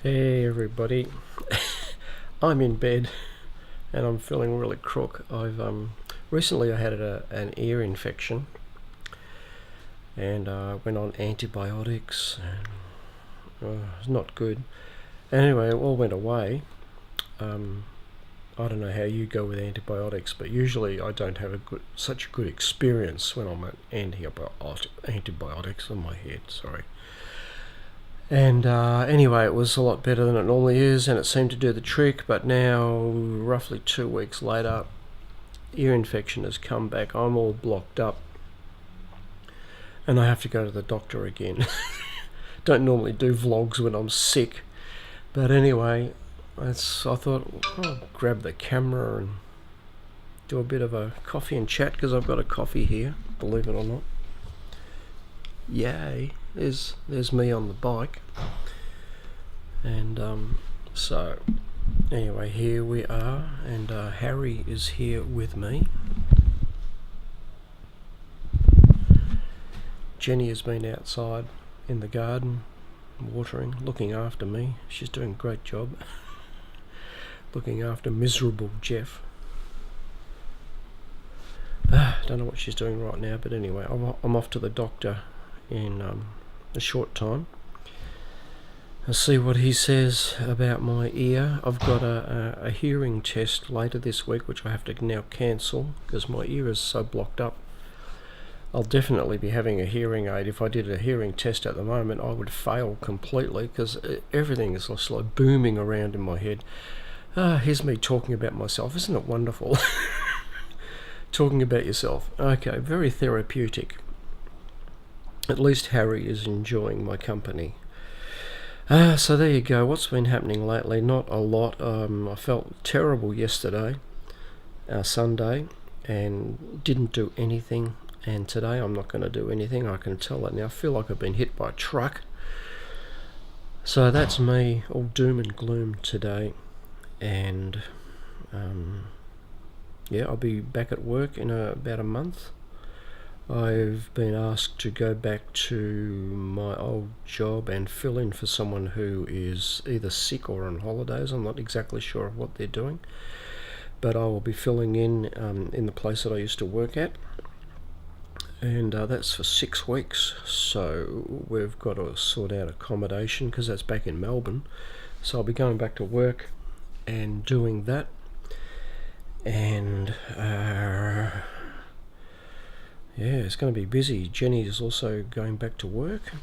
Hey everybody, I'm in bed and I'm feeling really crook. I've recently I had an ear infection and went on antibiotics and it's not good. Anyway, it all went away. I don't know how you go with antibiotics, but usually I don't have such a good experience when I'm on antibiotics on my head. Sorry. And anyway, it was a lot better than it normally is, and it seemed to do the trick. But now, roughly 2 weeks later, ear infection has come back. I'm all blocked up, and I have to go to the doctor again. Don't normally do vlogs when I'm sick, but anyway, I thought I'll grab the camera and do a bit of a coffee and chat, because I've got a coffee here, believe it or not. Yay! There's me on the bike, and so anyway, here we are, and Harry is here with me. Jenny has been outside in the garden watering, looking after me. She's doing a great job looking after miserable Geoff. Don't know what she's doing right now, but anyway, I'm off to the doctor in a short time. I'll see what he says about my ear. I've got a hearing test later this week, which I have to now cancel because my ear is so blocked up. I'll definitely be having a hearing aid. If I did a hearing test at the moment, I would fail completely because everything is just like booming around in my head. Here's me talking about myself. Isn't it wonderful? Talking about yourself. Okay, very therapeutic. At least Harry is enjoying my company. So there you go. What's been happening lately? Not a lot. I felt terrible yesterday, Sunday, and didn't do anything. And today I'm not going to do anything. I can tell that now. I feel like I've been hit by a truck. So that's me, all doom and gloom today. And I'll be back at work in about a month. I've been asked to go back to my old job and fill in for someone who is either sick or on holidays. I'm not exactly sure of what they're doing, but I will be filling in the place that I used to work at, and that's for 6 weeks. So we've got to sort out accommodation because that's back in Melbourne. So I'll be going back to work and doing that, and it's going to be busy. Jenny is also going back to work.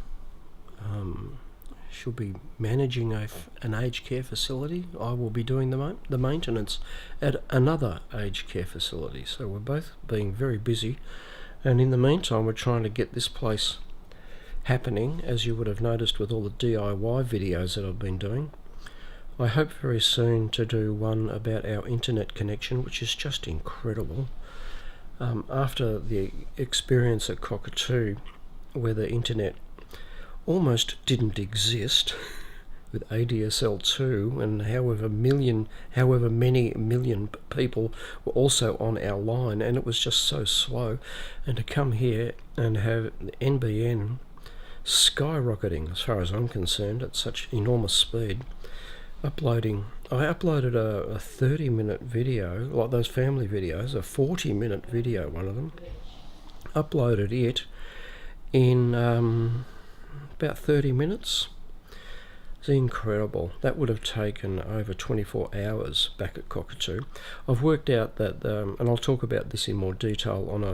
She'll be managing an aged care facility. I will be doing the maintenance at another aged care facility. So we're both being very busy. And in the meantime, we're trying to get this place happening, as you would have noticed with all the DIY videos that I've been doing. I hope very soon to do one about our internet connection, which is just incredible. After the experience at Cockatoo, where the internet almost didn't exist with ADSL2, and however many million people were also on our line, and it was just so slow, and to come here and have the NBN skyrocketing, as far as I'm concerned, at such enormous speed. I uploaded a 30-minute video, like those family videos, a 40-minute video, one of them. Uploaded it in about 30 minutes. It's incredible. That would have taken over 24 hours back at Cockatoo. I've worked out that, and I'll talk about this in more detail on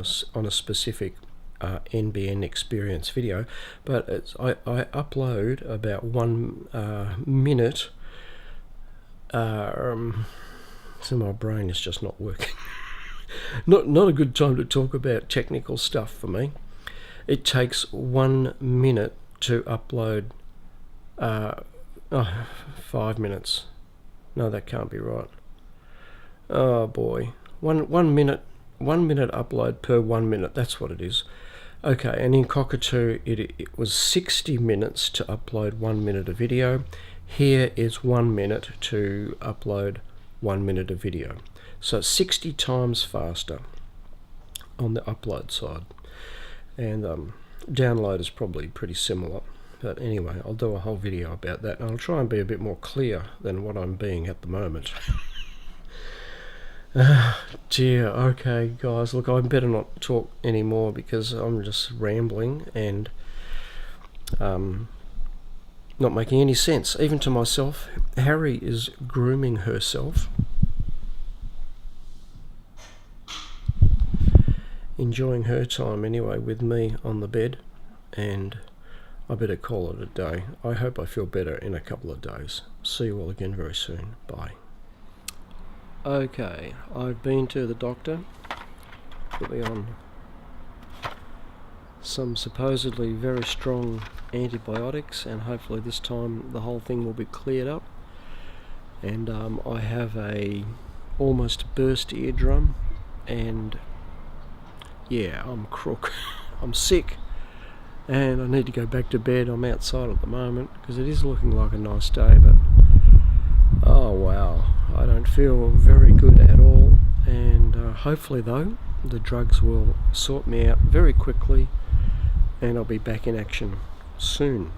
a specific NBN experience video, but I upload about 1 minute. So my brain is just not working. not a good time to talk about technical stuff for me. It takes 1 minute to upload 5 minutes. No, that can't be right. Oh boy. One minute upload per 1 minute. That's what it is. Okay, and in Cockatoo it was 60 minutes to upload 1 minute of video. Here is 1 minute to upload 1 minute of video. So 60 times faster on the upload side. And download is probably pretty similar. But anyway, I'll do a whole video about that, and I'll try and be a bit more clear than what I'm being at the moment. Dear, okay guys, look, I better not talk anymore because I'm just rambling and not making any sense, even to myself. Harry is grooming herself, enjoying her time anyway with me on the bed, and I better call it a day. I hope I feel better in a couple of days. See you all again very soon. Bye. Okay, I've been to the doctor, put me on some supposedly very strong antibiotics, and hopefully this time the whole thing will be cleared up. And I have a almost burst eardrum, and yeah, I'm crook. I'm sick, and I need to go back to bed. I'm outside at the moment because it is looking like a nice day, but oh wow, I don't feel very good at all. And hopefully though, the drugs will sort me out very quickly and I'll be back in action soon.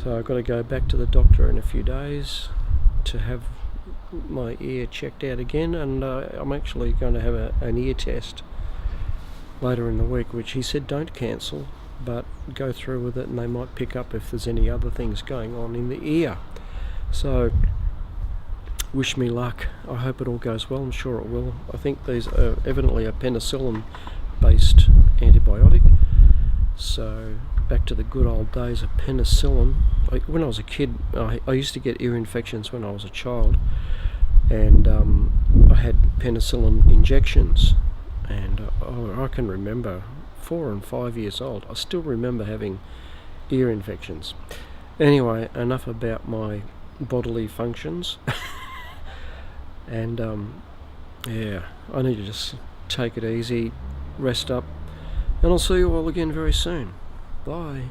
So I've got to go back to the doctor in a few days to have my ear checked out again, and I'm actually going to have an ear test later in the week, which he said don't cancel, but go through with it and they might pick up if there's any other things going on in the ear. So wish me luck. I hope it all goes well. I'm sure it will. I think these are evidently a penicillin based antibiotic, so back to the good old days of penicillin. When I was a kid, I used to get ear infections when I was a child, and I had penicillin injections, and I can remember 4 and 5 years old, I still remember having ear infections. Anyway, enough about my bodily functions. And yeah, I need to just take it easy, rest up, and I'll see you all again very soon. Bye.